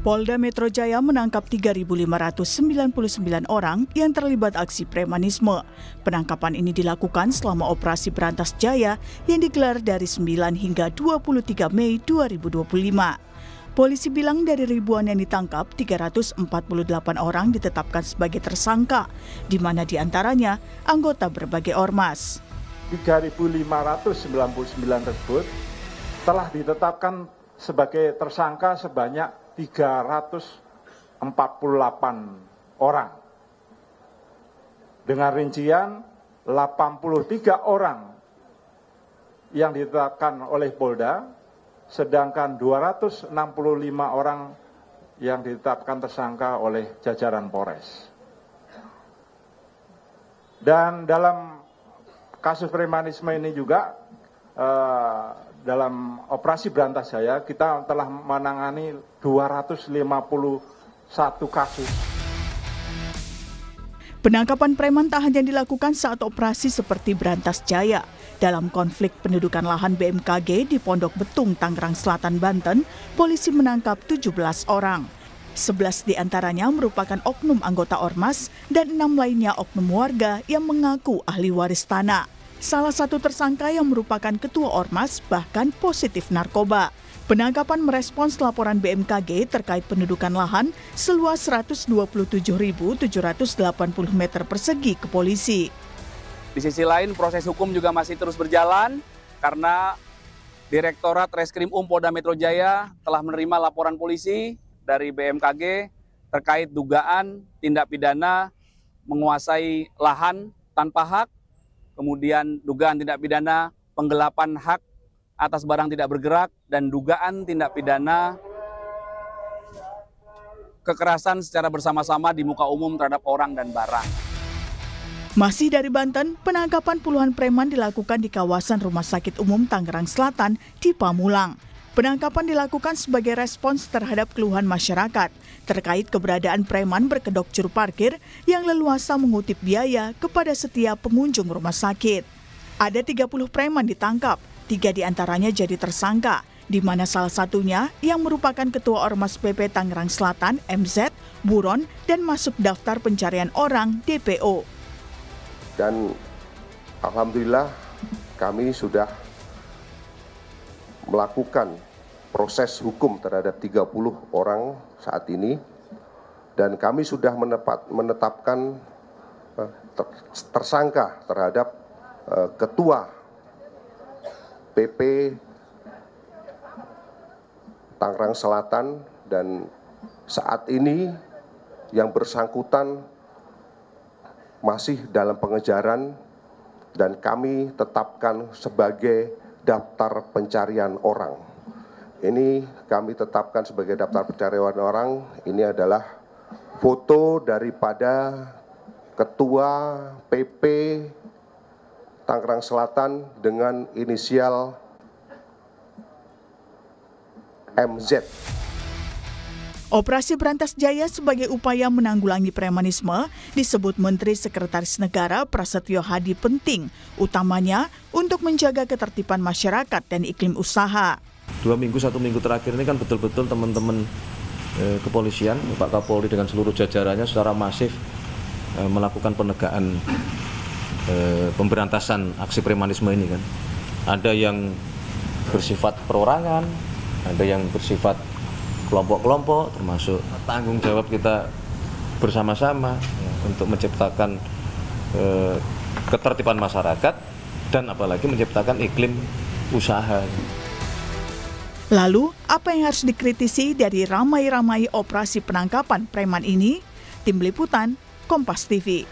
Polda Metro Jaya menangkap 3.599 orang yang terlibat aksi premanisme. Penangkapan ini dilakukan selama operasi Berantas Jaya yang digelar dari 9 hingga 23 Mei 2025. Polisi bilang dari ribuan yang ditangkap, 348 orang ditetapkan sebagai tersangka, di mana diantaranya anggota berbagai ormas. 3.599 tersebut telah ditetapkan sebagai tersangka sebanyak 348 orang. Dengan rincian 83 orang yang ditetapkan oleh Polda, sedangkan 265 orang yang ditetapkan tersangka oleh jajaran Polres. Dan dalam kasus premanisme ini juga, dalam operasi Berantas Jaya, kita telah menangani 251 kasus. Penangkapan preman tak hanya dilakukan saat operasi seperti Berantas Jaya. Dalam konflik pendudukan lahan BMKG di Pondok Betung, Tangerang Selatan, Banten, polisi menangkap 17 orang. 11 diantaranya merupakan oknum anggota ormas dan 6 lainnya oknum warga yang mengaku ahli waris tanah. Salah satu tersangka yang merupakan ketua ormas bahkan positif narkoba. Penangkapan merespons laporan BMKG terkait pendudukan lahan seluas 127.780 meter persegi ke polisi. Di sisi lain, proses hukum juga masih terus berjalan karena Direktorat Reskrim Polda Metro Jaya telah menerima laporan polisi dari BMKG terkait dugaan tindak pidana menguasai lahan tanpa hak, kemudian dugaan tindak pidana penggelapan hak atas barang tidak bergerak, dan dugaan tindak pidana kekerasan secara bersama-sama di muka umum terhadap orang dan barang. Masih dari Banten, penangkapan puluhan preman dilakukan di kawasan Rumah Sakit Umum Tangerang Selatan di Pamulang. Penangkapan dilakukan sebagai respons terhadap keluhan masyarakat terkait keberadaan preman berkedok juru parkir yang leluasa mengutip biaya kepada setiap pengunjung rumah sakit. Ada 30 preman ditangkap, 3 diantaranya jadi tersangka, di mana salah satunya yang merupakan Ketua Ormas PP Tangerang Selatan, MZ, buron, dan masuk daftar pencarian orang DPO. Dan alhamdulillah kami sudah melakukan proses hukum terhadap 30 orang saat ini, dan kami sudah menetapkan tersangka terhadap Ketua PP Tangerang Selatan, dan saat ini yang bersangkutan masih dalam pengejaran dan kami tetapkan sebagai daftar pencarian orang. Ini kami tetapkan sebagai daftar pencarian orang. Ini adalah foto daripada Ketua PP Tangerang Selatan dengan inisial MZ. Operasi Berantas Jaya sebagai upaya menanggulangi premanisme disebut Menteri Sekretaris Negara Prasetyo Hadi penting, utamanya untuk menjaga ketertiban masyarakat dan iklim usaha. 1 minggu terakhir ini kan betul-betul teman-teman kepolisian, Pak Kapolri dengan seluruh jajarannya secara masif melakukan penegakan pemberantasan aksi premanisme ini kan. Ada yang bersifat perorangan, ada yang bersifat kelompok-kelompok, termasuk tanggung jawab kita bersama-sama untuk menciptakan ketertiban masyarakat dan apalagi menciptakan iklim usaha. Lalu, apa yang harus dikritisi dari ramai-ramai operasi penangkapan preman ini? Tim Liputan, Kompas TV.